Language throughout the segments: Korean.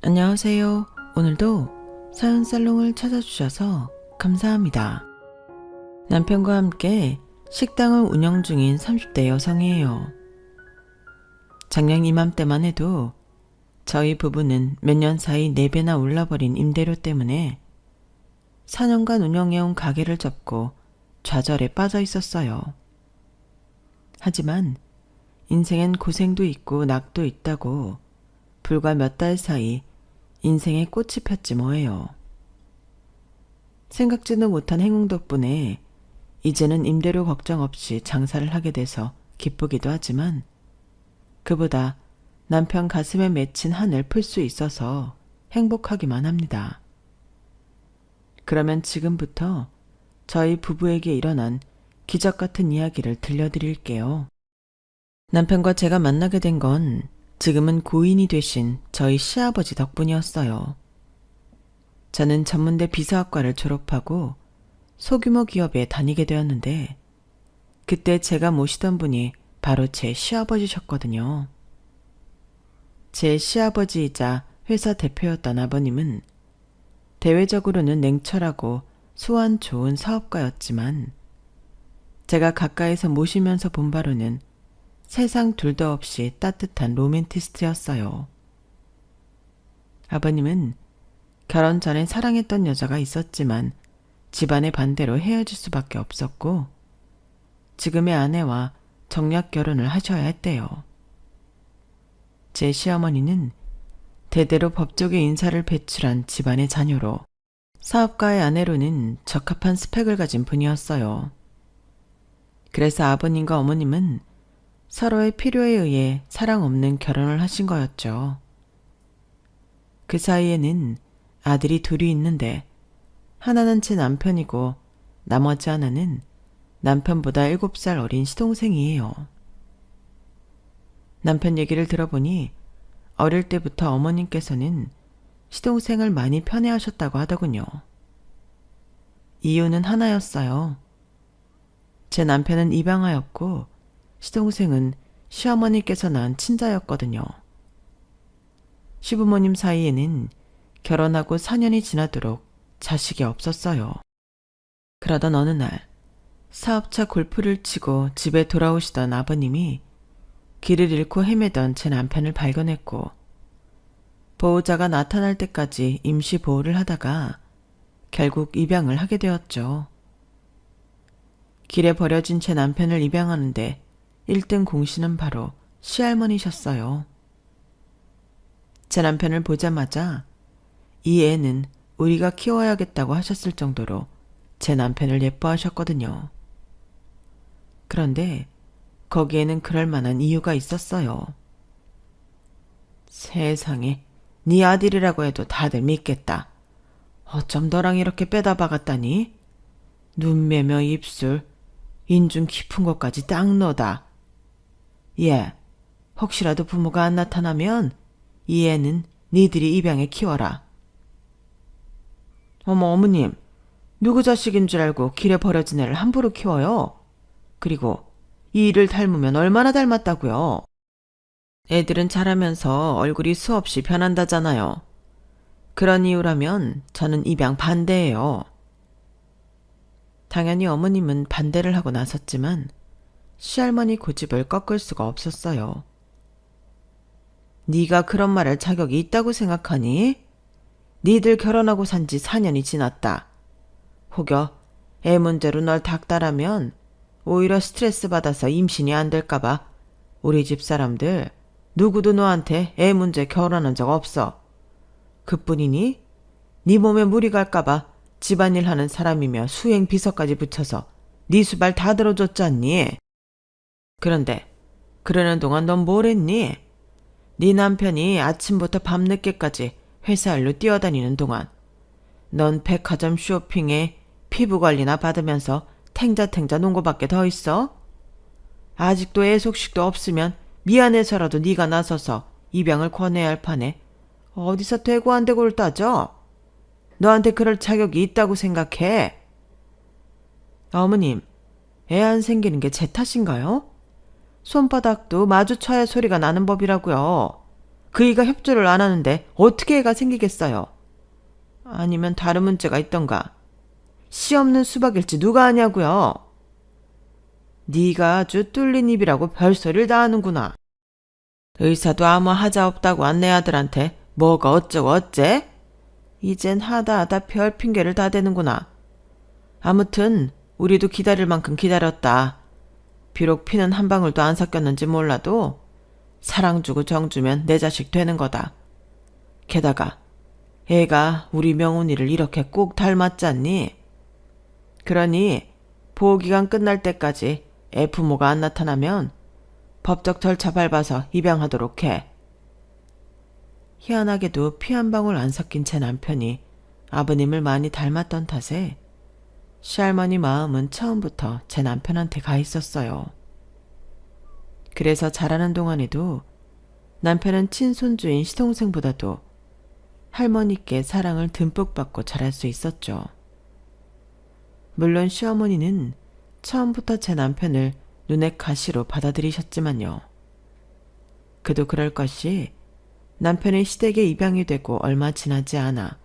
안녕하세요. 오늘도 사연살롱을 찾아주셔서 감사합니다. 남편과 함께 식당을 운영 중인 30대 여성이에요. 작년 이맘때만 해도 저희 부부는 몇 년 사이 4배나 올라버린 임대료 때문에 4년간 운영해온 가게를 접고 좌절에 빠져 있었어요. 하지만 인생엔 고생도 있고 낙도 있다고 불과 몇 달 사이 인생의 꽃이 폈지 뭐예요. 생각지도 못한 행운 덕분에 이제는 임대료 걱정 없이 장사를 하게 돼서 기쁘기도 하지만 그보다 남편 가슴에 맺힌 한을 풀 수 있어서 행복하기만 합니다. 그러면 지금부터 저희 부부에게 일어난 기적 같은 이야기를 들려드릴게요. 남편과 제가 만나게 된 건 지금은 고인이 되신 저희 시아버지 덕분이었어요. 저는 전문대 비서학과를 졸업하고 소규모 기업에 다니게 되었는데 그때 제가 모시던 분이 바로 제 시아버지셨거든요. 제 시아버지이자 회사 대표였던 아버님은 대외적으로는 냉철하고 수완 좋은 사업가였지만 제가 가까이서 모시면서 본 바로는 세상 둘도 없이 따뜻한 로맨티스트였어요. 아버님은 결혼 전에 사랑했던 여자가 있었지만 집안의 반대로 헤어질 수밖에 없었고 지금의 아내와 정략 결혼을 하셔야 했대요. 제 시어머니는 대대로 법조계 인사를 배출한 집안의 자녀로 사업가의 아내로는 적합한 스펙을 가진 분이었어요. 그래서 아버님과 어머님은 서로의 필요에 의해 사랑 없는 결혼을 하신 거였죠. 그 사이에는 아들이 둘이 있는데 하나는 제 남편이고 나머지 하나는 남편보다 7살 어린 시동생이에요. 남편 얘기를 들어보니 어릴 때부터 어머님께서는 시동생을 많이 편애하셨다고 하더군요. 이유는 하나였어요. 제 남편은 입양아였고 시동생은 시어머니께서 낳은 친자였거든요. 시부모님 사이에는 결혼하고 4년이 지나도록 자식이 없었어요. 그러던 어느 날 사업차 골프를 치고 집에 돌아오시던 아버님이 길을 잃고 헤매던 제 남편을 발견했고 보호자가 나타날 때까지 임시 보호를 하다가 결국 입양을 하게 되었죠. 길에 버려진 제 남편을 입양하는데 1등 공신은 바로 시할머니셨어요. 제 남편을 보자마자 이 애는 우리가 키워야겠다고 하셨을 정도로 제 남편을 예뻐하셨거든요. 그런데 거기에는 그럴 만한 이유가 있었어요. 세상에, 네 아들이라고 해도 다들 믿겠다. 어쩜 너랑 이렇게 빼다 박았다니? 눈매며 입술, 인중 깊은 것까지 딱 너다. 예, 혹시라도 부모가 안 나타나면 이 애는 니들이 입양해 키워라. 어머님, 누구 자식인 줄 알고 길에 버려진 애를 함부로 키워요? 그리고 이 일을 닮으면 얼마나 닮았다고요? 애들은 자라면서 얼굴이 수없이 변한다잖아요. 그런 이유라면 저는 입양 반대예요. 당연히 어머님은 반대를 하고 나섰지만 시할머니 고집을 꺾을 수가 없었어요. 네가 그런 말 할 자격이 있다고 생각하니? 니들 결혼하고 산 지 4년이 지났다. 혹여 애 문제로 널 닥달하면 오히려 스트레스 받아서 임신이 안 될까봐 우리 집 사람들 누구도 너한테 애 문제 결혼한 적 없어. 그뿐이니 네 몸에 무리 갈까봐 집안일 하는 사람이며 수행 비서까지 붙여서 네 수발 다 들어줬잖니. 그런데 그러는 동안 넌 뭘 했니? 네 남편이 아침부터 밤늦게까지 회사 일로 뛰어다니는 동안 넌 백화점 쇼핑에 피부관리나 받으면서 탱자탱자 논 거밖에 더 있어? 아직도 애속식도 없으면 미안해서라도 네가 나서서 입양을 권해야 할 판에 어디서 되고 안 되고를 따져? 너한테 그럴 자격이 있다고 생각해? 어머님, 애 안 생기는 게 제 탓인가요? 손바닥도 마주쳐야 소리가 나는 법이라고요. 그이가 협조를 안 하는데 어떻게 애가 생기겠어요? 아니면 다른 문제가 있던가? 씨 없는 수박일지 누가 아냐고요? 네가 아주 뚫린 입이라고 별소리를 다 하는구나. 의사도 아무 하자 없다고 한 내 아들한테 뭐가 어쩌고 어째? 이젠 하다 별 핑계를 다 대는구나. 아무튼 우리도 기다릴 만큼 기다렸다. 비록 피는 한 방울도 안 섞였는지 몰라도 사랑 주고 정 주면 내 자식 되는 거다. 게다가 애가 우리 명훈이를 이렇게 꼭 닮았잖니? 그러니 보호기간 끝날 때까지 애 부모가 안 나타나면 법적 절차 밟아서 입양하도록 해. 희한하게도 피 한 방울 안 섞인 제 남편이 아버님을 많이 닮았던 탓에 시할머니 마음은 처음부터 제 남편한테 가 있었어요. 그래서 자라는 동안에도 남편은 친손주인 시동생보다도 할머니께 사랑을 듬뿍 받고 자랄 수 있었죠. 물론 시어머니는 처음부터 제 남편을 눈의 가시로 받아들이셨지만요. 그도 그럴 것이 남편의 시댁에 입양이 되고 얼마 지나지 않아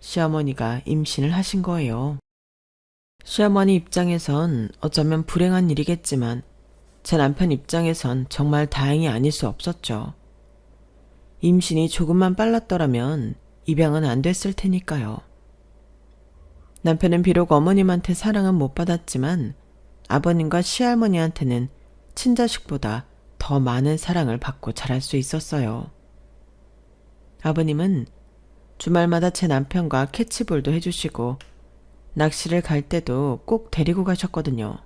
시어머니가 임신을 하신 거예요. 시어머니 입장에선 어쩌면 불행한 일이겠지만 제 남편 입장에선 정말 다행이 아닐 수 없었죠. 임신이 조금만 빨랐더라면 입양은 안 됐을 테니까요. 남편은 비록 어머님한테 사랑은 못 받았지만 아버님과 시할머니한테는 친자식보다 더 많은 사랑을 받고 자랄 수 있었어요. 아버님은 주말마다 제 남편과 캐치볼도 해주시고 낚시를 갈 때도 꼭 데리고 가셨거든요.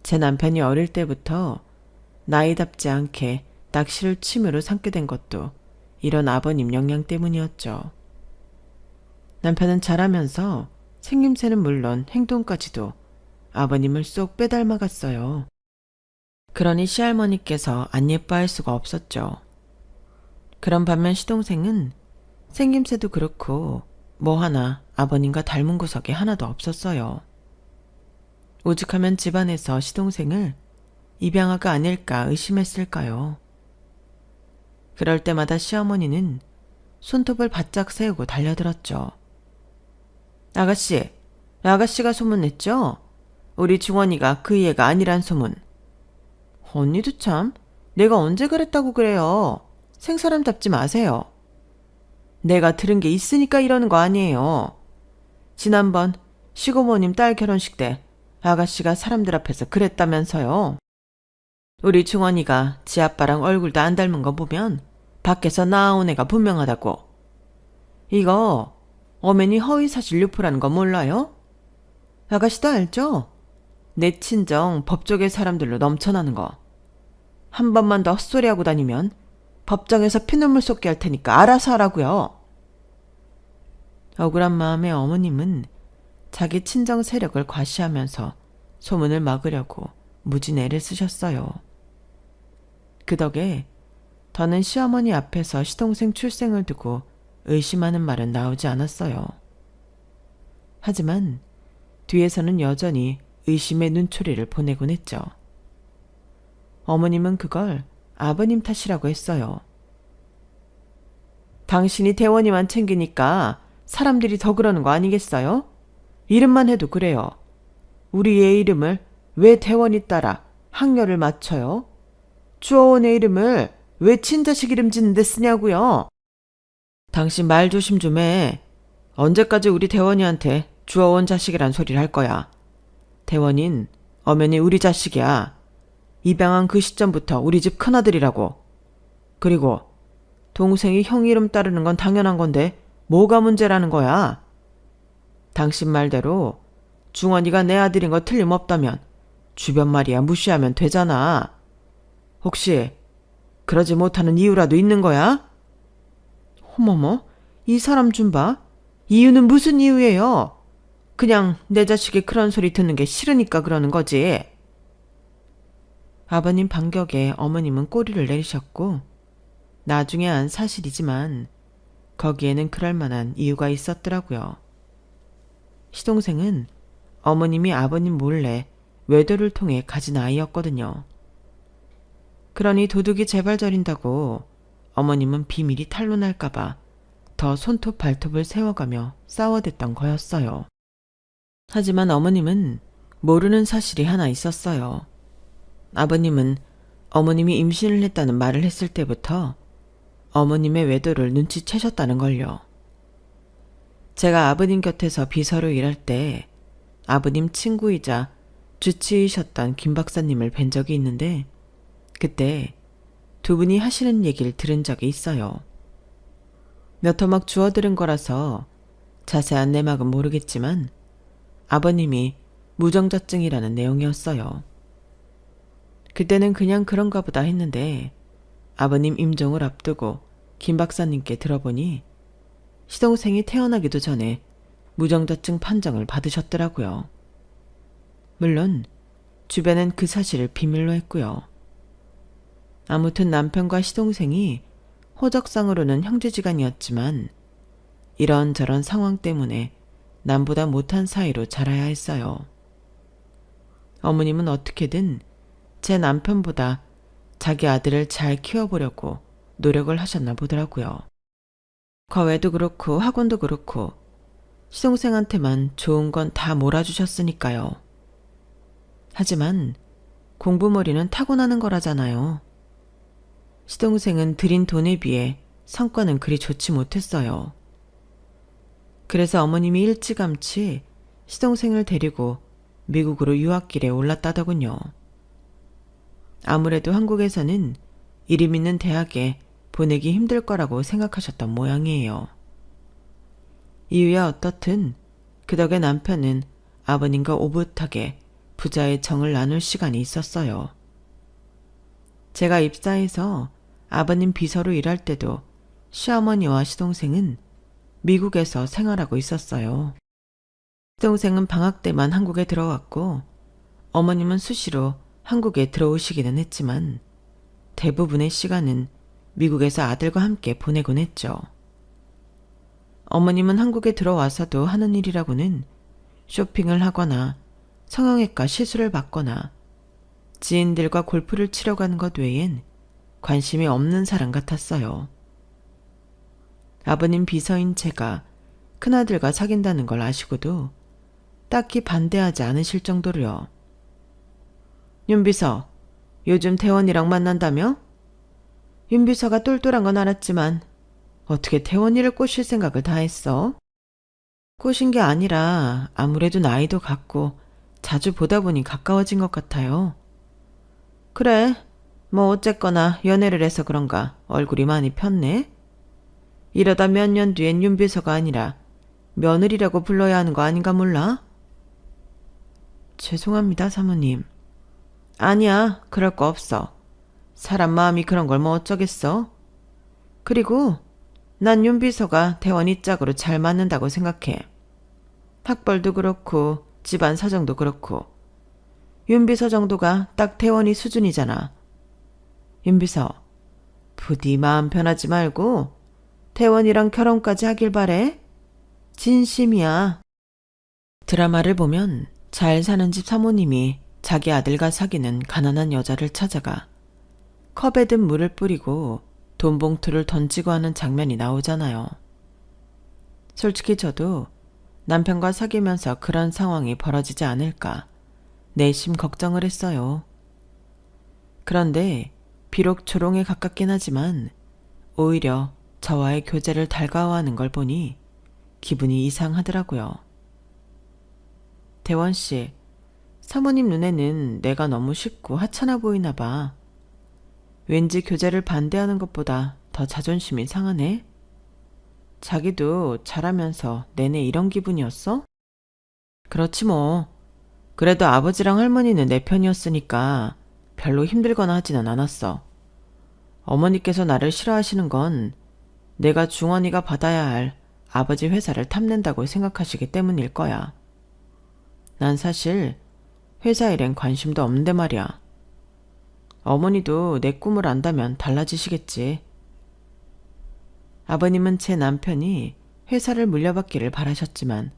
제 남편이 어릴 때부터 나이답지 않게 낚시를 취미로 삼게 된 것도 이런 아버님 영향 때문이었죠. 남편은 자라면서 생김새는 물론 행동까지도 아버님을 쏙 빼닮아갔어요. 그러니 시할머니께서 안 예뻐할 수가 없었죠. 그런 반면 시동생은 생김새도 그렇고 뭐 하나 아버님과 닮은 구석이 하나도 없었어요. 오죽하면 집안에서 시동생을 입양아가 아닐까 의심했을까요? 그럴 때마다 시어머니는 손톱을 바짝 세우고 달려들었죠. 아가씨가 소문냈죠? 우리 중원이가 그 애가 아니란 소문. 언니도 참, 내가 언제 그랬다고 그래요. 생사람 잡지 마세요. 내가 들은 게 있으니까 이러는 거 아니에요. 지난번 시고모님 딸 결혼식 때 아가씨가 사람들 앞에서 그랬다면서요. 우리 중원이가 지 아빠랑 얼굴도 안 닮은 거 보면 밖에서 나온 애가 분명하다고. 이거 어머니 허위사실 유포라는 거 몰라요? 아가씨도 알죠? 내 친정 법조계 사람들로 넘쳐나는 거. 한 번만 더 헛소리하고 다니면 법정에서 피눈물 쏟게 할 테니까 알아서 하라고요. 억울한 마음의 어머님은 자기 친정 세력을 과시하면서 소문을 막으려고 무진 애를 쓰셨어요. 그 덕에 더는 시어머니 앞에서 시동생 출생을 두고 의심하는 말은 나오지 않았어요. 하지만 뒤에서는 여전히 의심의 눈초리를 보내곤 했죠. 어머님은 그걸 아버님 탓이라고 했어요. 당신이 대원이만 챙기니까 사람들이 더 그러는 거 아니겠어요? 이름만 해도 그래요. 우리 애 이름을 왜 대원이 따라 학렬을 맞춰요? 주어원의 이름을 왜 친자식 이름 짓는데 쓰냐고요? 당신 말 조심 좀 해. 언제까지 우리 대원이한테 주어원 자식이란 소리를 할 거야. 대원인 엄연히 우리 자식이야. 입양한 그 시점부터 우리 집 큰아들이라고. 그리고 동생이 형 이름 따르는 건 당연한 건데 뭐가 문제라는 거야? 당신 말대로 중원이가 내 아들인 거 틀림없다면 주변 말이야 무시하면 되잖아. 혹시 그러지 못하는 이유라도 있는 거야? 어머머, 이 사람 좀 봐. 이유는 무슨 이유예요? 그냥 내 자식이 그런 소리 듣는 게 싫으니까 그러는 거지. 아버님 반격에 어머님은 꼬리를 내리셨고 나중에 안 사실이지만 거기에는 그럴 만한 이유가 있었더라고요. 시동생은 어머님이 아버님 몰래 외도를 통해 가진 아이였거든요. 그러니 도둑이 재발 저린다고 어머님은 비밀이 탄로날까봐 더 손톱 발톱을 세워가며 싸워댔던 거였어요. 하지만 어머님은 모르는 사실이 하나 있었어요. 아버님은 어머님이 임신을 했다는 말을 했을 때부터 어머님의 외도를 눈치채셨다는 걸요. 제가 아버님 곁에서 비서로 일할 때 아버님 친구이자 주치의셨던 김 박사님을 뵌 적이 있는데 그때 두 분이 하시는 얘기를 들은 적이 있어요. 몇 토막 주워들은 거라서 자세한 내막은 모르겠지만 아버님이 무정자증이라는 내용이었어요. 그때는 그냥 그런가 보다 했는데 아버님 임종을 앞두고 김 박사님께 들어보니 시동생이 태어나기도 전에 무정자증 판정을 받으셨더라고요. 물론 주변은 그 사실을 비밀로 했고요. 아무튼 남편과 시동생이 호적상으로는 형제지간이었지만 이런저런 상황 때문에 남보다 못한 사이로 자라야 했어요. 어머님은 어떻게든 제 남편보다 자기 아들을 잘 키워보려고 노력을 하셨나 보더라고요. 과외도 그렇고 학원도 그렇고 시동생한테만 좋은 건 다 몰아주셨으니까요. 하지만 공부머리는 타고나는 거라잖아요. 시동생은 들인 돈에 비해 성과는 그리 좋지 못했어요. 그래서 어머님이 일찌감치 시동생을 데리고 미국으로 유학길에 올랐다더군요. 아무래도 한국에서는 이름 있는 대학에 보내기 힘들 거라고 생각하셨던 모양이에요. 이유야 어떻든 그 덕에 남편은 아버님과 오붓하게 부자의 정을 나눌 시간이 있었어요. 제가 입사해서 아버님 비서로 일할 때도 시어머니와 시동생은 미국에서 생활하고 있었어요. 시동생은 방학 때만 한국에 들어왔고 어머님은 수시로 한국에 들어오시기는 했지만 대부분의 시간은 미국에서 아들과 함께 보내곤 했죠. 어머님은 한국에 들어와서도 하는 일이라고는 쇼핑을 하거나 성형외과 시술을 받거나 지인들과 골프를 치러 가는 것 외엔 관심이 없는 사람 같았어요. 아버님 비서인 제가 큰아들과 사귄다는 걸 아시고도 딱히 반대하지 않으실 정도로요. 윤 비서, 요즘 태원이랑 만난다며? 윤 비서가 똘똘한 건 알았지만 어떻게 태원이를 꼬실 생각을 다 했어? 꼬신 게 아니라 아무래도 나이도 같고 자주 보다 보니 가까워진 것 같아요. 그래, 뭐 어쨌거나 연애를 해서 그런가 얼굴이 많이 폈네? 이러다 몇 년 뒤엔 윤 비서가 아니라 며느리라고 불러야 하는 거 아닌가 몰라? 죄송합니다, 사모님. 아니야, 그럴 거 없어. 사람 마음이 그런 걸 뭐 어쩌겠어? 그리고 난 윤 비서가 태원이 짝으로 잘 맞는다고 생각해. 학벌도 그렇고 집안 사정도 그렇고 윤 비서 정도가 딱 태원이 수준이잖아. 윤 비서, 부디 마음 변하지 말고 태원이랑 결혼까지 하길 바래. 진심이야. 드라마를 보면 잘 사는 집 사모님이 자기 아들과 사귀는 가난한 여자를 찾아가 컵에 든 물을 뿌리고 돈 봉투를 던지고 하는 장면이 나오잖아요. 솔직히 저도 남편과 사귀면서 그런 상황이 벌어지지 않을까 내심 걱정을 했어요. 그런데 비록 조롱에 가깝긴 하지만 오히려 저와의 교제를 달가워하는 걸 보니 기분이 이상하더라고요. 대원 씨, 사모님 눈에는 내가 너무 쉽고 하찮아 보이나 봐. 왠지 교제를 반대하는 것보다 더 자존심이 상하네? 자기도 잘하면서 내내 이런 기분이었어? 그렇지 뭐. 그래도 아버지랑 할머니는 내 편이었으니까 별로 힘들거나 하지는 않았어. 어머니께서 나를 싫어하시는 건 내가 중원이가 받아야 할 아버지 회사를 탐낸다고 생각하시기 때문일 거야. 난 사실 회사 일엔 관심도 없는데 말이야. 어머니도 내 꿈을 안다면 달라지시겠지. 아버님은 제 남편이 회사를 물려받기를 바라셨지만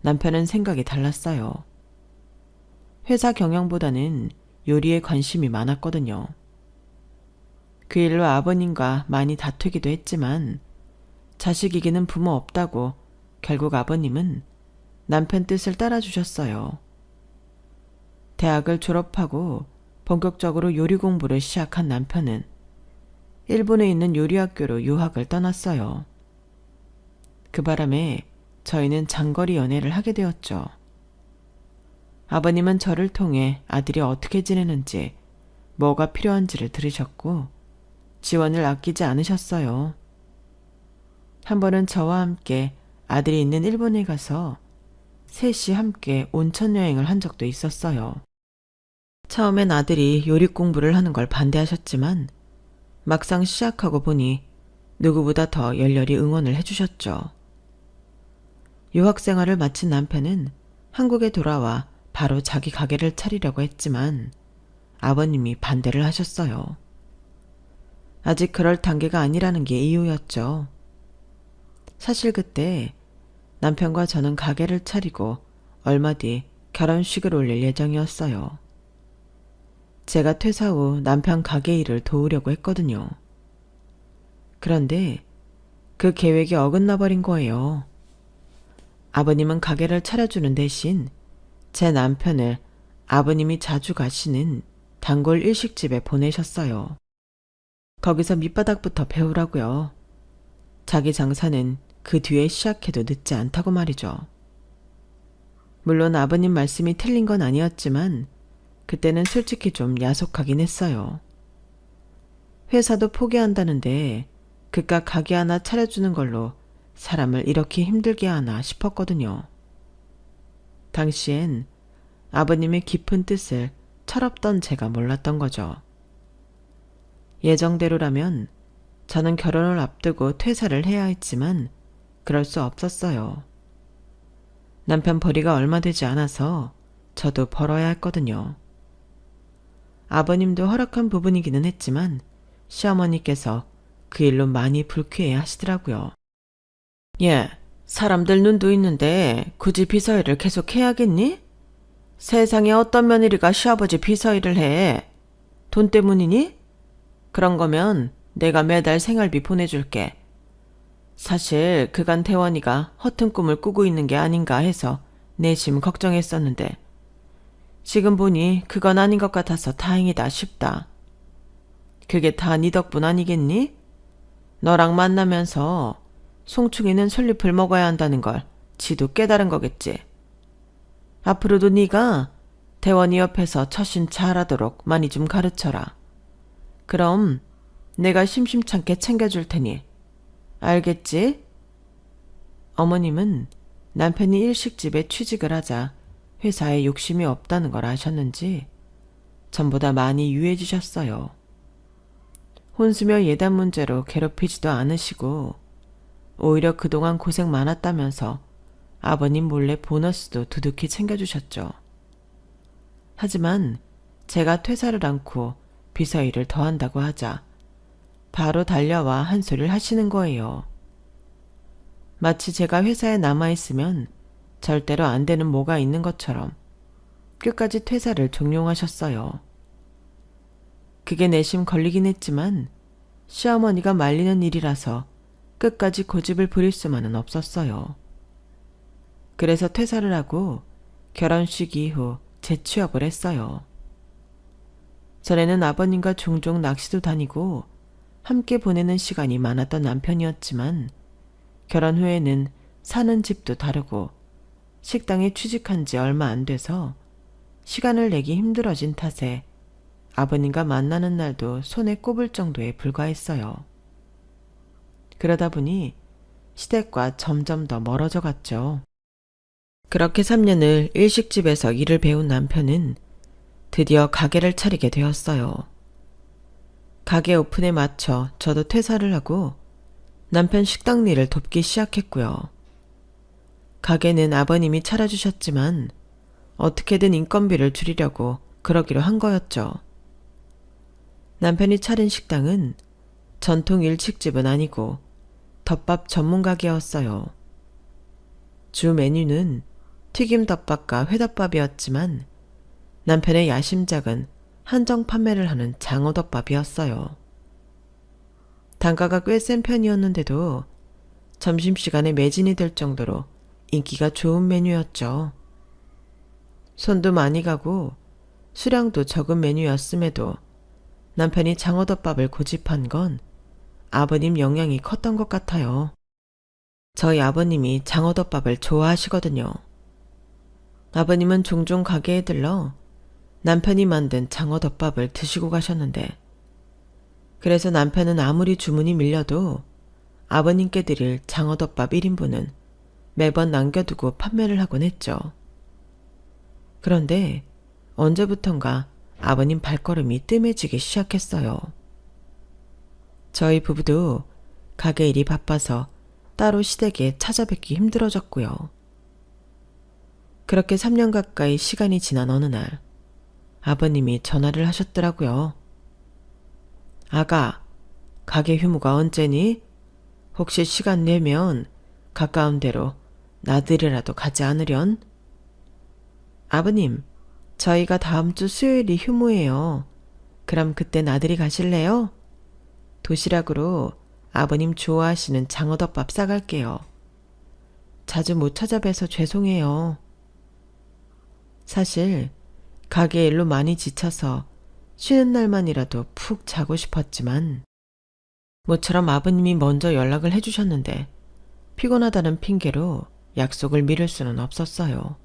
남편은 생각이 달랐어요. 회사 경영보다는 요리에 관심이 많았거든요. 그 일로 아버님과 많이 다투기도 했지만 자식이기는 부모 없다고 결국 아버님은 남편 뜻을 따라주셨어요. 대학을 졸업하고 본격적으로 요리 공부를 시작한 남편은 일본에 있는 요리학교로 유학을 떠났어요. 그 바람에 저희는 장거리 연애를 하게 되었죠. 아버님은 저를 통해 아들이 어떻게 지내는지, 뭐가 필요한지를 들으셨고 지원을 아끼지 않으셨어요. 한 번은 저와 함께 아들이 있는 일본에 가서 셋이 함께 온천 여행을 한 적도 있었어요. 처음엔 아들이 요리 공부를 하는 걸 반대하셨지만 막상 시작하고 보니 누구보다 더 열렬히 응원을 해주셨죠. 유학 생활을 마친 남편은 한국에 돌아와 바로 자기 가게를 차리려고 했지만 아버님이 반대를 하셨어요. 아직 그럴 단계가 아니라는 게 이유였죠. 사실 그때 남편과 저는 가게를 차리고 얼마 뒤 결혼식을 올릴 예정이었어요. 제가 퇴사 후 남편 가게 일을 도우려고 했거든요. 그런데 그 계획이 어긋나 버린 거예요. 아버님은 가게를 차려주는 대신 제 남편을 아버님이 자주 가시는 단골 일식집에 보내셨어요. 거기서 밑바닥부터 배우라고요. 자기 장사는 그 뒤에 시작해도 늦지 않다고 말이죠. 물론 아버님 말씀이 틀린 건 아니었지만 그때는 솔직히 좀 야속하긴 했어요. 회사도 포기한다는데 그깟 가게 하나 차려주는 걸로 사람을 이렇게 힘들게 하나 싶었거든요. 당시엔 아버님의 깊은 뜻을 철없던 제가 몰랐던 거죠. 예정대로라면 저는 결혼을 앞두고 퇴사를 해야 했지만 그럴 수 없었어요. 남편 벌이가 얼마 되지 않아서 저도 벌어야 했거든요. 아버님도 허락한 부분이기는 했지만 시어머니께서 그 일로 많이 불쾌해 하시더라고요. 예, 사람들 눈도 있는데 굳이 비서일을 계속 해야겠니? 세상에 어떤 며느리가 시아버지 비서일을 해? 돈 때문이니? 그런 거면 내가 매달 생활비 보내줄게. 사실 그간 태원이가 허튼 꿈을 꾸고 있는 게 아닌가 해서 내심 걱정했었는데 지금 보니 그건 아닌 것 같아서 다행이다 싶다. 그게 다 네 덕분 아니겠니? 너랑 만나면서 송충이는 솔잎을 먹어야 한다는 걸 지도 깨달은 거겠지. 앞으로도 네가 대원이 옆에서 처신 잘하도록 많이 좀 가르쳐라. 그럼 내가 심심찮게 챙겨줄 테니 알겠지? 어머님은 남편이 일식집에 취직을 하자 회사에 욕심이 없다는 걸 아셨는지 전보다 많이 유해지셨어요. 혼수며 예단 문제로 괴롭히지도 않으시고 오히려 그동안 고생 많았다면서 아버님 몰래 보너스도 두둑히 챙겨주셨죠. 하지만 제가 퇴사를 않고 비서 일을 더 한다고 하자 바로 달려와 한 소리를 하시는 거예요. 마치 제가 회사에 남아있으면 절대로 안 되는 뭐가 있는 것처럼 끝까지 퇴사를 종용하셨어요. 그게 내심 걸리긴 했지만 시어머니가 말리는 일이라서 끝까지 고집을 부릴 수만은 없었어요. 그래서 퇴사를 하고 결혼식 이후 재취업을 했어요. 전에는 아버님과 종종 낚시도 다니고 함께 보내는 시간이 많았던 남편이었지만 결혼 후에는 사는 집도 다르고 식당에 취직한 지 얼마 안 돼서 시간을 내기 힘들어진 탓에 아버님과 만나는 날도 손에 꼽을 정도에 불과했어요. 그러다 보니 시댁과 점점 더 멀어져 갔죠. 그렇게 3년을 일식집에서 일을 배운 남편은 드디어 가게를 차리게 되었어요. 가게 오픈에 맞춰 저도 퇴사를 하고 남편 식당 일을 돕기 시작했고요. 가게는 아버님이 차려주셨지만 어떻게든 인건비를 줄이려고 그러기로 한 거였죠. 남편이 차린 식당은 전통 일식집은 아니고 덮밥 전문 가게였어요. 주 메뉴는 튀김덮밥과 회덮밥이었지만 남편의 야심작은 한정 판매를 하는 장어덮밥이었어요. 단가가 꽤 센 편이었는데도 점심시간에 매진이 될 정도로 인기가 좋은 메뉴였죠. 손도 많이 가고 수량도 적은 메뉴였음에도 남편이 장어덮밥을 고집한 건 아버님 영향이 컸던 것 같아요. 저희 아버님이 장어덮밥을 좋아하시거든요. 아버님은 종종 가게에 들러 남편이 만든 장어덮밥을 드시고 가셨는데, 그래서 남편은 아무리 주문이 밀려도 아버님께 드릴 장어덮밥 1인분은 매번 남겨두고 판매를 하곤 했죠. 그런데 언제부턴가 아버님 발걸음이 뜸해지기 시작했어요. 저희 부부도 가게 일이 바빠서 따로 시댁에 찾아뵙기 힘들어졌고요. 그렇게 3년 가까이 시간이 지난 어느 날 아버님이 전화를 하셨더라고요. 아가, 가게 휴무가 언제니? 혹시 시간 내면 가까운 데로 나들이라도 가지 않으련? 아버님, 저희가 다음 주 수요일이 휴무예요. 그럼 그때 나들이 가실래요? 도시락으로 아버님 좋아하시는 장어덮밥 싸갈게요. 자주 못 찾아뵈서 죄송해요. 사실 가게 일로 많이 지쳐서 쉬는 날만이라도 푹 자고 싶었지만 모처럼 아버님이 먼저 연락을 해주셨는데 피곤하다는 핑계로 약속을 미룰 수는 없었어요.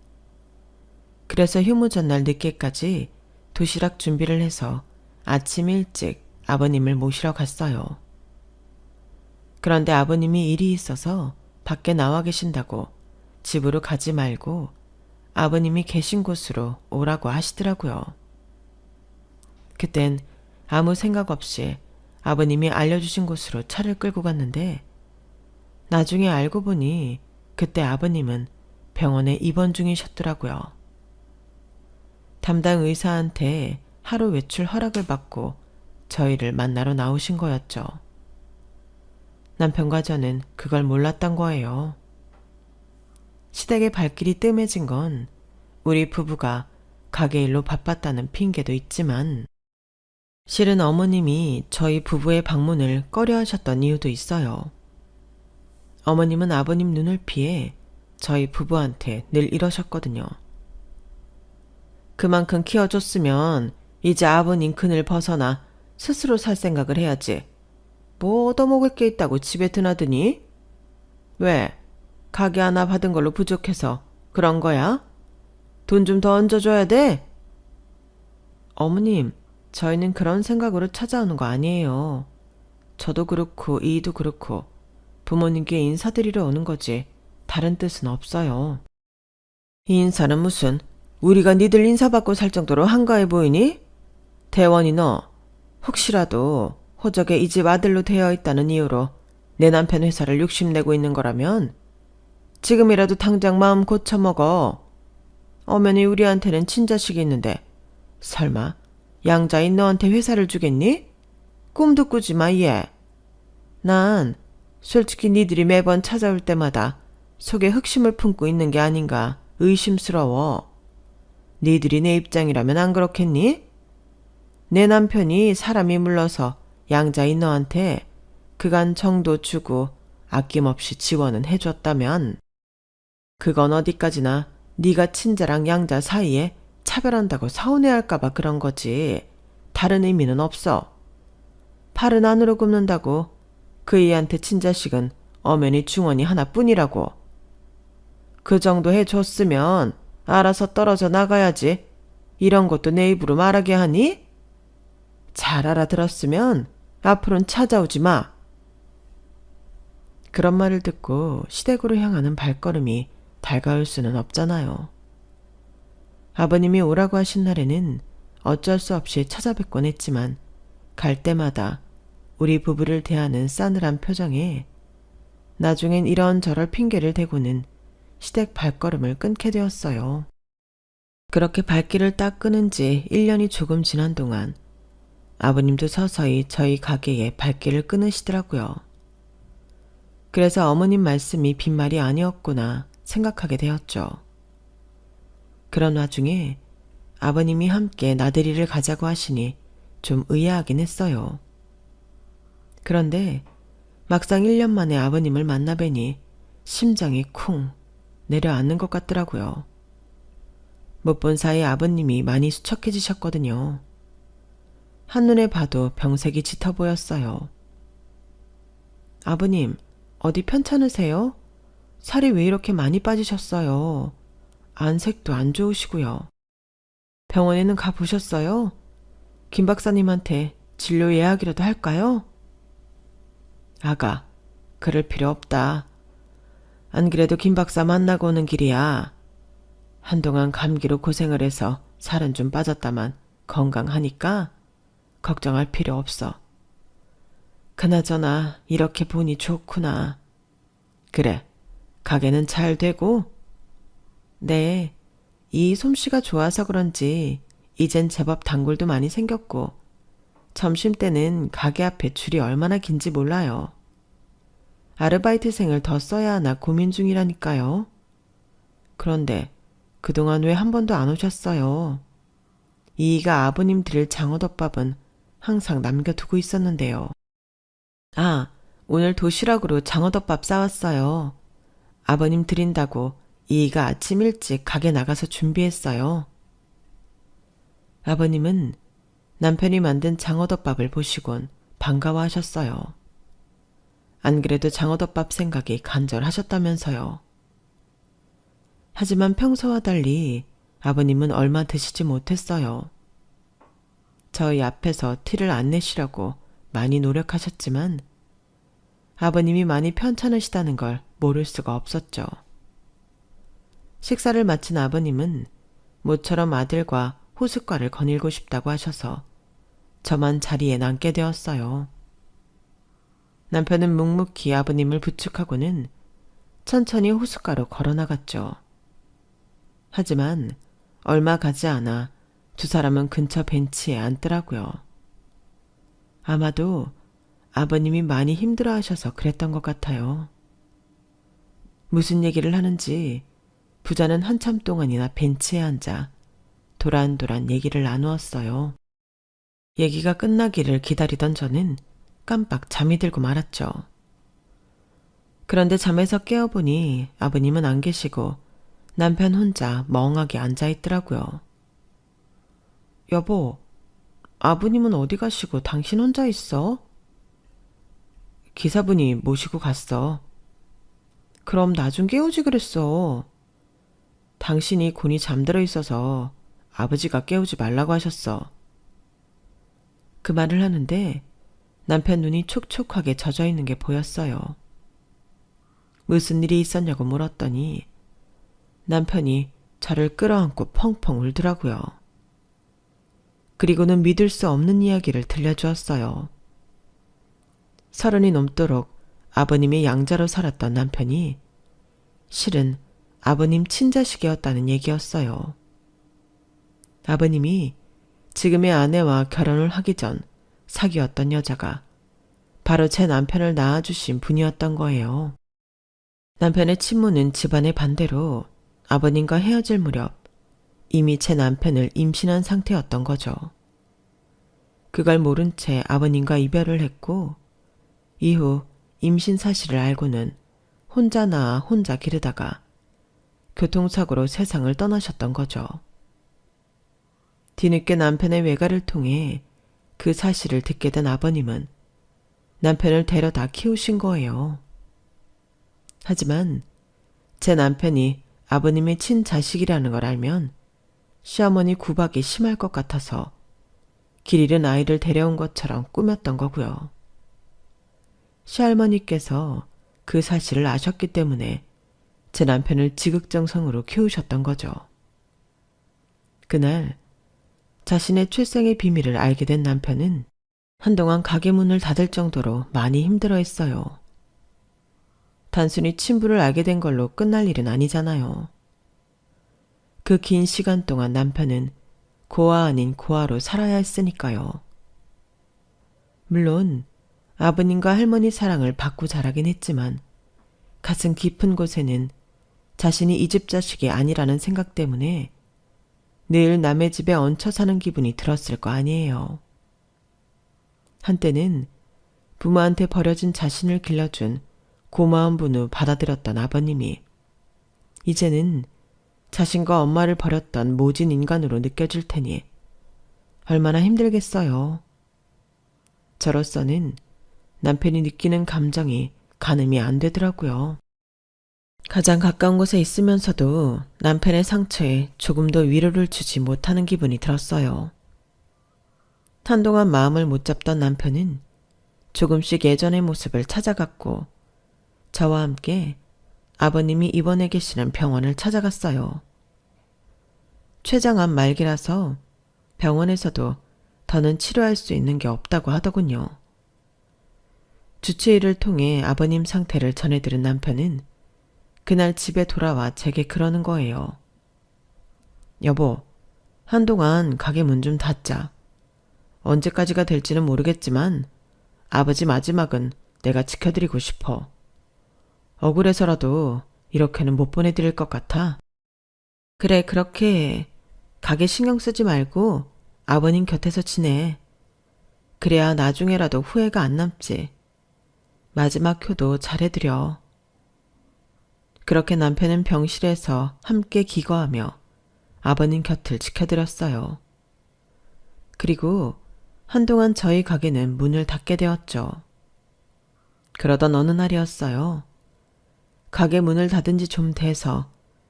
그래서 휴무 전날 늦게까지 도시락 준비를 해서 아침 일찍 아버님을 모시러 갔어요. 그런데 아버님이 일이 있어서 밖에 나와 계신다고 집으로 가지 말고 아버님이 계신 곳으로 오라고 하시더라고요. 그땐 아무 생각 없이 아버님이 알려주신 곳으로 차를 끌고 갔는데 나중에 알고 보니 그때 아버님은 병원에 입원 중이셨더라고요. 담당 의사한테 하루 외출 허락을 받고 저희를 만나러 나오신 거였죠. 남편과 저는 그걸 몰랐던 거예요. 시댁의 발길이 뜸해진 건 우리 부부가 가게 일로 바빴다는 핑계도 있지만 실은 어머님이 저희 부부의 방문을 꺼려하셨던 이유도 있어요. 어머님은 아버님 눈을 피해 저희 부부한테 늘 이러셨거든요. 그만큼 키워줬으면 이제 아버님 그늘 벗어나 스스로 살 생각을 해야지. 뭐 얻어먹을 게 있다고 집에 드나드니? 왜? 가게 하나 받은 걸로 부족해서 그런 거야? 돈 좀 더 얹어줘야 돼? 어머님, 저희는 그런 생각으로 찾아오는 거 아니에요. 저도 그렇고 이도 그렇고 부모님께 인사드리러 오는 거지 다른 뜻은 없어요. 이 인사는 무슨 우리가 니들 인사받고 살 정도로 한가해 보이니? 대원이 너 혹시라도 호적에 이 집 아들로 되어 있다는 이유로 내 남편 회사를 욕심내고 있는 거라면 지금이라도 당장 마음 고쳐먹어. 엄연히 우리한테는 친자식이 있는데 설마 양자인 너한테 회사를 주겠니? 꿈도 꾸지 마, 얘. 난 솔직히 니들이 매번 찾아올 때마다 속에 흑심을 품고 있는 게 아닌가 의심스러워. 니들이 내 입장이라면 안 그렇겠니? 내 남편이 사람이 물러서 양자인 너한테 그간 정도 주고 아낌없이 지원은 해줬다면 그건 어디까지나 네가 친자랑 양자 사이에 차별한다고 서운해할까봐 그런 거지 다른 의미는 없어. 팔은 안으로 굽는다고 그 애한테 친자식은 엄연히 중언이 하나뿐이라고. 그 정도 해줬으면 알아서 떨어져 나가야지. 이런 것도 내 입으로 말하게 하니? 잘 알아들었으면 앞으로는 찾아오지 마. 그런 말을 듣고 시댁으로 향하는 발걸음이 달가울 수는 없잖아요. 아버님이 오라고 하신 날에는 어쩔 수 없이 찾아뵙곤 했지만 갈 때마다 우리 부부를 대하는 싸늘한 표정에 나중엔 이런저런 핑계를 대고는 시댁 발걸음을 끊게 되었어요. 그렇게 발길을 딱 끊은 지 1년이 조금 지난 동안 아버님도 서서히 저희 가게에 발길을 끊으시더라고요. 그래서 어머님 말씀이 빈말이 아니었구나 생각하게 되었죠. 그런 와중에 아버님이 함께 나들이를 가자고 하시니 좀 의아하긴 했어요. 그런데 막상 1년 만에 아버님을 만나 뵈니 심장이 쿵 내려앉는 것 같더라고요. 못 본 사이 아버님이 많이 수척해지셨거든요. 한눈에 봐도 병색이 짙어 보였어요. 아버님, 어디 편찮으세요? 살이 왜 이렇게 많이 빠지셨어요? 안색도 안 좋으시고요. 병원에는 가보셨어요? 김 박사님한테 진료 예약이라도 할까요? 아가, 그럴 필요 없다. 안 그래도 김 박사 만나고 오는 길이야. 한동안 감기로 고생을 해서 살은 좀 빠졌다만 건강하니까 걱정할 필요 없어. 그나저나 이렇게 보니 좋구나. 그래, 가게는 잘 되고? 네, 이 솜씨가 좋아서 그런지 이젠 제법 단골도 많이 생겼고 점심때는 가게 앞에 줄이 얼마나 긴지 몰라요. 아르바이트생을 더 써야 하나 고민 중이라니까요. 그런데 그동안 왜 한 번도 안 오셨어요? 이이가 아버님 드릴 장어덮밥은 항상 남겨두고 있었는데요. 아, 오늘 도시락으로 장어덮밥 싸왔어요. 아버님 드린다고 이이가 아침 일찍 가게 나가서 준비했어요. 아버님은 남편이 만든 장어덮밥을 보시곤 반가워하셨어요. 안 그래도 장어덮밥 생각이 간절하셨다면서요. 하지만 평소와 달리 아버님은 얼마 드시지 못했어요. 저희 앞에서 티를 안 내시려고 많이 노력하셨지만 아버님이 많이 편찮으시다는 걸 모를 수가 없었죠. 식사를 마친 아버님은 모처럼 아들과 호숫가를 거닐고 싶다고 하셔서 저만 자리에 남게 되었어요. 남편은 묵묵히 아버님을 부축하고는 천천히 호숫가로 걸어나갔죠. 하지만 얼마 가지 않아 두 사람은 근처 벤치에 앉더라고요. 아마도 아버님이 많이 힘들어하셔서 그랬던 것 같아요. 무슨 얘기를 하는지 부자는 한참 동안이나 벤치에 앉아 도란도란 얘기를 나누었어요. 얘기가 끝나기를 기다리던 저는 깜빡 잠이 들고 말았죠. 그런데 잠에서 깨어보니 아버님은 안 계시고 남편 혼자 멍하게 앉아있더라고요. 여보, 아버님은 어디 가시고 당신 혼자 있어? 기사분이 모시고 갔어. 그럼 나 좀 깨우지 그랬어. 당신이 곤히 잠들어 있어서 아버지가 깨우지 말라고 하셨어. 그 말을 하는데 남편 눈이 촉촉하게 젖어 있는 게 보였어요. 무슨 일이 있었냐고 물었더니 남편이 저를 끌어안고 펑펑 울더라고요. 그리고는 믿을 수 없는 이야기를 들려주었어요. 30이 넘도록 아버님의 양자로 살았던 남편이 실은 아버님 친자식이었다는 얘기였어요. 아버님이 지금의 아내와 결혼을 하기 전 사귀었던 여자가 바로 제 남편을 낳아주신 분이었던 거예요. 남편의 친모는 집안의 반대로 아버님과 헤어질 무렵 이미 제 남편을 임신한 상태였던 거죠. 그걸 모른 채 아버님과 이별을 했고 이후 임신 사실을 알고는 혼자 낳아 혼자 기르다가 교통사고로 세상을 떠나셨던 거죠. 뒤늦게 남편의 외가를 통해 그 사실을 듣게 된 아버님은 남편을 데려다 키우신 거예요. 하지만 제 남편이 아버님의 친자식이라는 걸 알면 시어머니 구박이 심할 것 같아서 길 잃은 아이를 데려온 것처럼 꾸몄던 거고요. 시할머니께서 그 사실을 아셨기 때문에 제 남편을 지극정성으로 키우셨던 거죠. 그날 자신의 출생의 비밀을 알게 된 남편은 한동안 가게 문을 닫을 정도로 많이 힘들어했어요. 단순히 친부를 알게 된 걸로 끝날 일은 아니잖아요. 그 긴 시간 동안 남편은 고아 아닌 고아로 살아야 했으니까요. 물론 아버님과 할머니 사랑을 받고 자라긴 했지만 가슴 깊은 곳에는 자신이 이 집 자식이 아니라는 생각 때문에 늘 남의 집에 얹혀 사는 기분이 들었을 거 아니에요. 한때는 부모한테 버려진 자신을 길러준 고마운 분우 받아들였던 아버님이 이제는 자신과 엄마를 버렸던 모진 인간으로 느껴질 테니 얼마나 힘들겠어요. 저로서는 남편이 느끼는 감정이 가늠이 안 되더라고요. 가장 가까운 곳에 있으면서도 남편의 상처에 조금도 위로를 주지 못하는 기분이 들었어요. 한동안 마음을 못 잡던 남편은 조금씩 예전의 모습을 찾아갔고 저와 함께 아버님이 입원해 계시는 병원을 찾아갔어요. 췌장암 말기라서 병원에서도 더는 치료할 수 있는 게 없다고 하더군요. 주치의를 통해 아버님 상태를 전해들은 남편은 그날 집에 돌아와 제게 그러는 거예요. 여보, 한동안 가게 문 좀 닫자. 언제까지가 될지는 모르겠지만 아버지 마지막은 내가 지켜드리고 싶어. 억울해서라도 이렇게는 못 보내드릴 것 같아. 그래, 그렇게 해. 가게 신경 쓰지 말고 아버님 곁에서 지내. 그래야 나중에라도 후회가 안 남지. 마지막 효도 잘해드려. 그렇게 남편은 병실에서 함께 기거하며 아버님 곁을 지켜드렸어요. 그리고 한동안 저희 가게는 문을 닫게 되었죠. 그러던 어느 날이었어요. 가게 문을 닫은 지 좀 돼서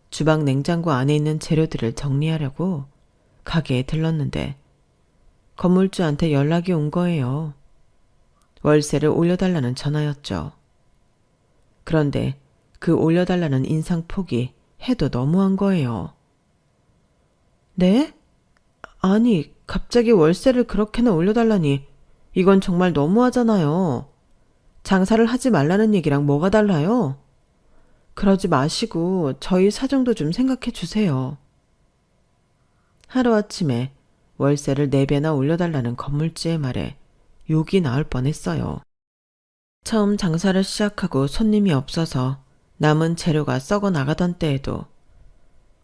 주방 냉장고 안에 있는 재료들을 정리하려고 가게에 들렀는데 건물주한테 연락이 온 거예요. 월세를 올려달라는 전화였죠. 그런데 그 올려달라는 인상폭이 해도 너무한 거예요. 네? 아니, 갑자기 월세를 그렇게나 올려달라니 이건 정말 너무하잖아요. 장사를 하지 말라는 얘기랑 뭐가 달라요? 그러지 마시고 저희 사정도 좀 생각해 주세요. 하루아침에 월세를 4배나 올려달라는 건물주의 말에 욕이 나올 뻔했어요. 처음 장사를 시작하고 손님이 없어서 남은 재료가 썩어 나가던 때에도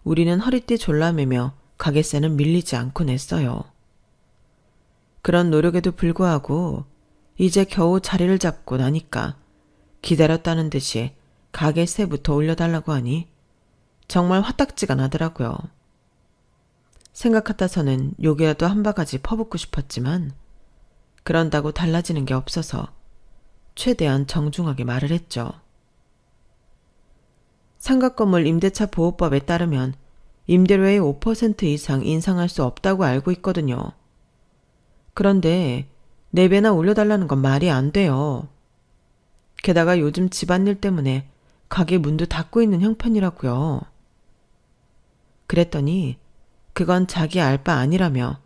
우리는 허리띠 졸라매며 가게세는 밀리지 않고 냈어요. 그런 노력에도 불구하고 이제 겨우 자리를 잡고 나니까 기다렸다는 듯이 가게세부터 올려달라고 하니 정말 화딱지가 나더라고요. 생각 같아서는 욕이라도 한 바가지 퍼붓고 싶었지만 그런다고 달라지는 게 없어서 최대한 정중하게 말을 했죠. 상가건물 임대차 보호법에 따르면 임대료의 5% 이상 인상할 수 없다고 알고 있거든요. 그런데 4배나 올려달라는 건 말이 안 돼요. 게다가 요즘 집안일 때문에 가게 문도 닫고 있는 형편이라고요. 그랬더니 그건 자기 알 바 아니라며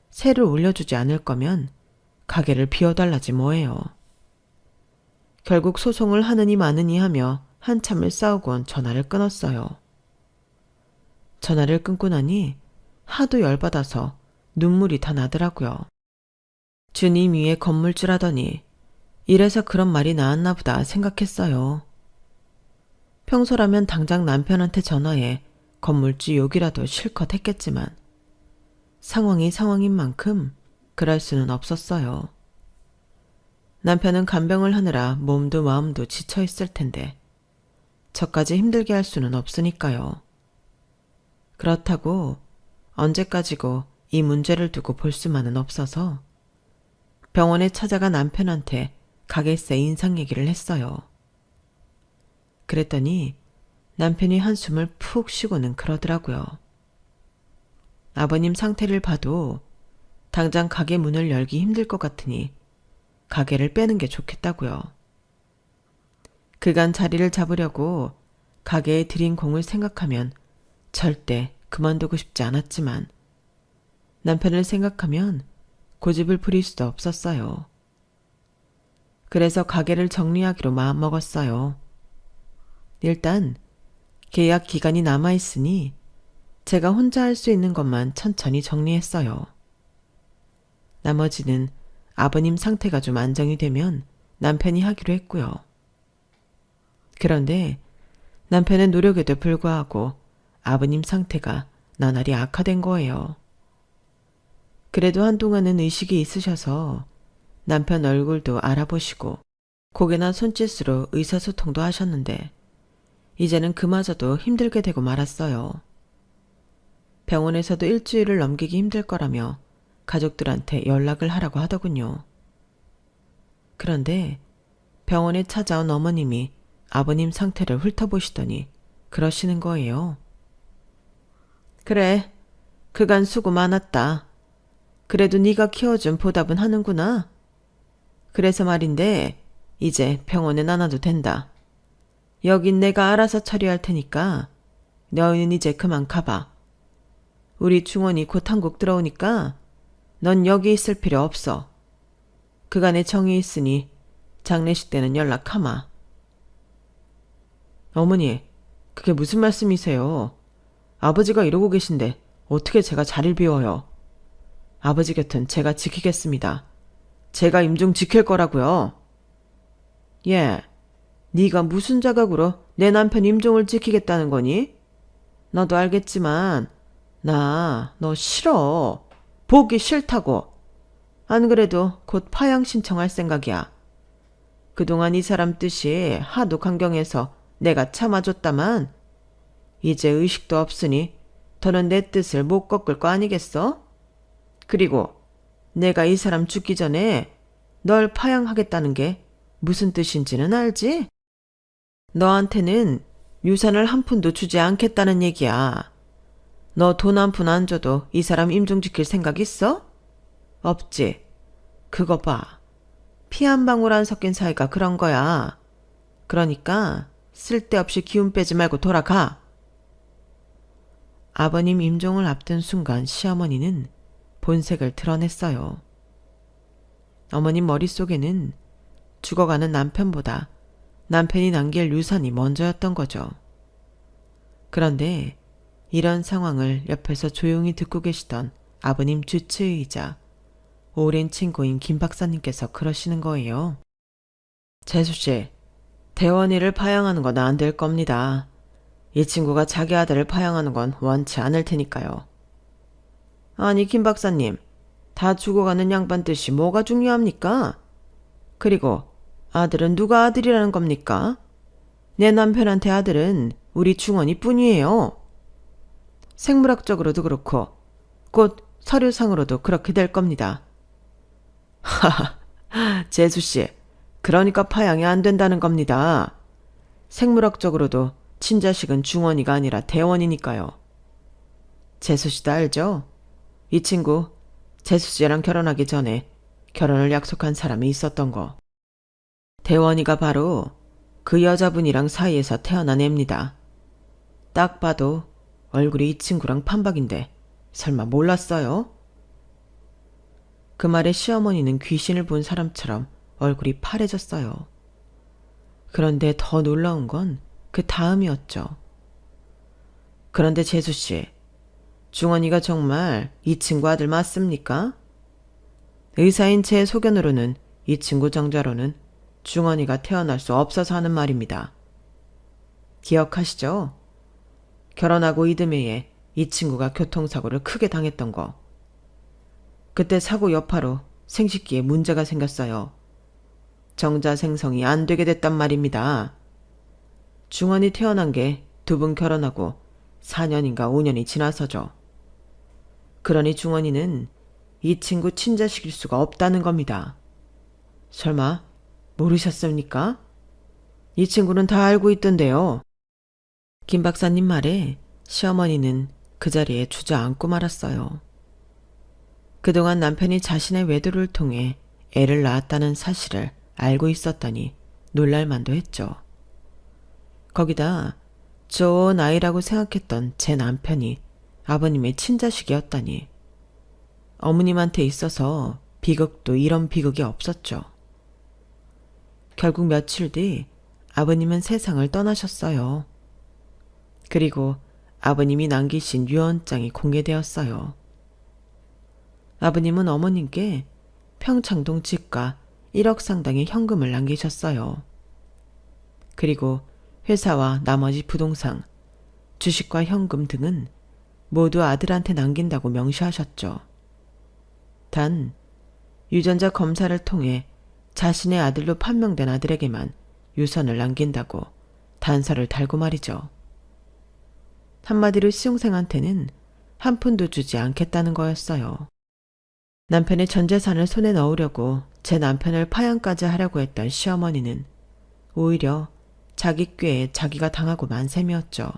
세를 올려주지 않을 거면 가게를 비워달라지 뭐예요. 결국 소송을 하느니 마느니 하며 한참을 싸우곤 전화를 끊었어요. 전화를 끊고 나니 하도 열받아서 눈물이 다 나더라고요. 주님 위에 건물주라더니 이래서 그런 말이 나왔나 보다 생각했어요. 평소라면 당장 남편한테 전화해 건물주 욕이라도 실컷 했겠지만 상황이 상황인 만큼 그럴 수는 없었어요. 남편은 간병을 하느라 몸도 마음도 지쳐있을 텐데 저까지 힘들게 할 수는 없으니까요. 그렇다고 언제까지고 이 문제를 두고 볼 수만은 없어서 병원에 찾아가 남편한테 가게세 인상 얘기를 했어요. 그랬더니 남편이 한숨을 푹 쉬고는 그러더라고요. 아버님 상태를 봐도 당장 가게 문을 열기 힘들 것 같으니 가게를 빼는 게 좋겠다고요. 그간 자리를 잡으려고 가게에 들인 공을 생각하면 절대 그만두고 싶지 않았지만 남편을 생각하면 고집을 부릴 수도 없었어요. 그래서 가게를 정리하기로 마음먹었어요. 일단 계약 기간이 남아있으니 제가 혼자 할 수 있는 것만 천천히 정리했어요. 나머지는 아버님 상태가 좀 안정이 되면 남편이 하기로 했고요. 그런데 남편의 노력에도 불구하고 아버님 상태가 나날이 악화된 거예요. 그래도 한동안은 의식이 있으셔서 남편 얼굴도 알아보시고 고개나 손짓으로 의사소통도 하셨는데 이제는 그마저도 힘들게 되고 말았어요. 병원에서도 일주일을 넘기기 힘들 거라며 가족들한테 연락을 하라고 하더군요. 그런데 병원에 찾아온 어머님이 아버님 상태를 훑어보시더니 그러시는 거예요. 그래, 그간 수고 많았다. 그래도 네가 키워준 보답은 하는구나. 그래서 말인데 이제 병원엔 안 와도 된다. 여긴 내가 알아서 처리할 테니까 너희는 이제 그만 가봐. 우리 중원이 곧 한국 들어오니까 넌 여기 있을 필요 없어. 그간에 정이 있으니 장례식 때는 연락하마. 어머니, 그게 무슨 말씀이세요? 아버지가 이러고 계신데 어떻게 제가 자리를 비워요? 아버지 곁은 제가 지키겠습니다. 제가 임종 지킬 거라고요. 예, 네가 무슨 자각으로 내 남편 임종을 지키겠다는 거니? 너도 알겠지만 나 너 싫어. 보기 싫다고. 안 그래도 곧 파양 신청할 생각이야. 그동안 이 사람 뜻이 하도 강경해서 내가 참아줬다만 이제 의식도 없으니 더는 내 뜻을 못 꺾을 거 아니겠어? 그리고 내가 이 사람 죽기 전에 널 파양하겠다는 게 무슨 뜻인지는 알지? 너한테는 유산을 한 푼도 주지 않겠다는 얘기야. 너 돈 한 푼 안 줘도 이 사람 임종시킬 생각 있어? 없지. 그거 봐. 피 한 방울 안 섞인 사이가 그런 거야. 그러니까 쓸데없이 기운 빼지 말고 돌아가. 아버님 임종을 앞둔 순간 시어머니는 본색을 드러냈어요. 어머님 머릿속에는 죽어가는 남편보다 남편이 남길 유산이 먼저였던 거죠. 그런데 이런 상황을 옆에서 조용히 듣고 계시던 아버님 주치의이자 오랜 친구인 김 박사님께서 그러시는 거예요. 재수씨, 대원이를 파양하는 건 안 될 겁니다. 이 친구가 자기 아들을 파양하는 건 원치 않을 테니까요. 아니 김 박사님, 다 죽어가는 양반 뜻이 뭐가 중요합니까? 그리고 아들은 누가 아들이라는 겁니까? 내 남편한테 아들은 우리 중원이 뿐이에요. 생물학적으로도 그렇고 곧 서류상으로도 그렇게 될 겁니다. 하하, 재수씨, 그러니까 파양이 안 된다는 겁니다. 생물학적으로도 친자식은 중원이가 아니라 대원이니까요. 재수씨도 알죠? 이 친구 재수씨랑 결혼하기 전에 결혼을 약속한 사람이 있었던 거. 대원이가 바로 그 여자분이랑 사이에서 태어난 애입니다. 딱 봐도 얼굴이 이 친구랑 판박인데 설마 몰랐어요? 그 말에 시어머니는 귀신을 본 사람처럼 얼굴이 파래졌어요. 그런데 더 놀라운 건 그 다음이었죠. 그런데 재수씨, 중원이가 정말 이 친구 아들 맞습니까? 의사인 제 소견으로는 이 친구 정자로는 중원이가 태어날 수 없어서 하는 말입니다. 기억하시죠? 결혼하고 이듬해에 이 친구가 교통사고를 크게 당했던 거. 그때 사고 여파로 생식기에 문제가 생겼어요. 정자 생성이 안 되게 됐단 말입니다. 중원이 태어난 게 두 분 결혼하고 4년인가 5년이 지나서죠. 그러니 중원이는 이 친구 친자식일 수가 없다는 겁니다. 설마 모르셨습니까? 이 친구는 다 알고 있던데요. 김 박사님 말에 시어머니는 그 자리에 주저앉고 말았어요. 그동안 남편이 자신의 외도를 통해 애를 낳았다는 사실을 알고 있었다니 놀랄만도 했죠. 거기다 좋은 아이라고 생각했던 제 남편이 아버님의 친자식이었다니. 어머님한테 있어서 비극도 이런 비극이 없었죠. 결국 며칠 뒤 아버님은 세상을 떠나셨어요. 그리고 아버님이 남기신 유언장이 공개되었어요. 아버님은 어머님께 평창동 집과 1억 상당의 현금을 남기셨어요. 그리고 회사와 나머지 부동산, 주식과 현금 등은 모두 아들한테 남긴다고 명시하셨죠. 단 유전자 검사를 통해 자신의 아들로 판명된 아들에게만 유선을 남긴다고 단서를 달고 말이죠. 한마디로 시종생한테는 한 푼도 주지 않겠다는 거였어요. 남편의 전 재산을 손에 넣으려고 제 남편을 파양까지 하려고 했던 시어머니는 오히려 자기 꾀에 자기가 당하고 만 셈이었죠.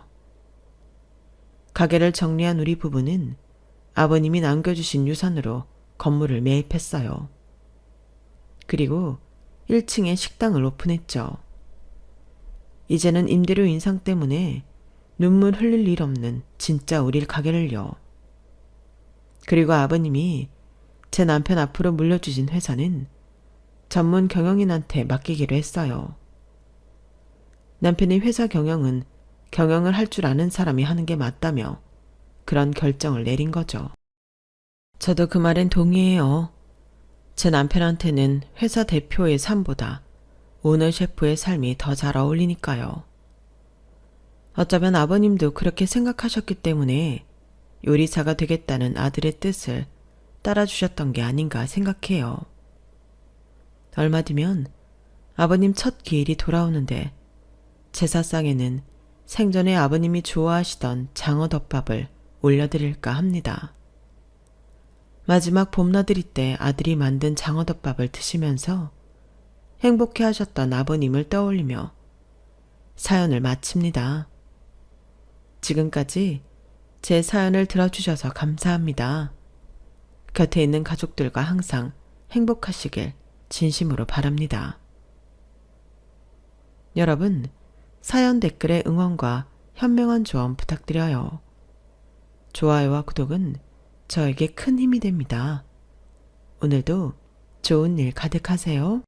가게를 정리한 우리 부부는 아버님이 남겨주신 유산으로 건물을 매입했어요. 그리고 1층에 식당을 오픈했죠. 이제는 임대료 인상 때문에 눈물 흘릴 일 없는 진짜 우리 가게를요. 그리고 아버님이 제 남편 앞으로 물려주신 회사는 전문 경영인한테 맡기기로 했어요. 남편의 회사 경영은 경영을 할 줄 아는 사람이 하는 게 맞다며 그런 결정을 내린 거죠. 저도 그 말엔 동의해요. 제 남편한테는 회사 대표의 삶보다 오너 셰프의 삶이 더 잘 어울리니까요. 어쩌면 아버님도 그렇게 생각하셨기 때문에 요리사가 되겠다는 아들의 뜻을 따라주셨던 게 아닌가 생각해요. 얼마 뒤면 아버님 첫 기일이 돌아오는데 제사상에는 생전에 아버님이 좋아하시던 장어덮밥을 올려드릴까 합니다. 마지막 봄나들이 때 아들이 만든 장어덮밥을 드시면서 행복해하셨던 아버님을 떠올리며 사연을 마칩니다. 지금까지 제 사연을 들어주셔서 감사합니다. 곁에 있는 가족들과 항상 행복하시길 진심으로 바랍니다. 여러분, 사연 댓글에 응원과 현명한 조언 부탁드려요. 좋아요와 구독은 저에게 큰 힘이 됩니다. 오늘도 좋은 일 가득하세요.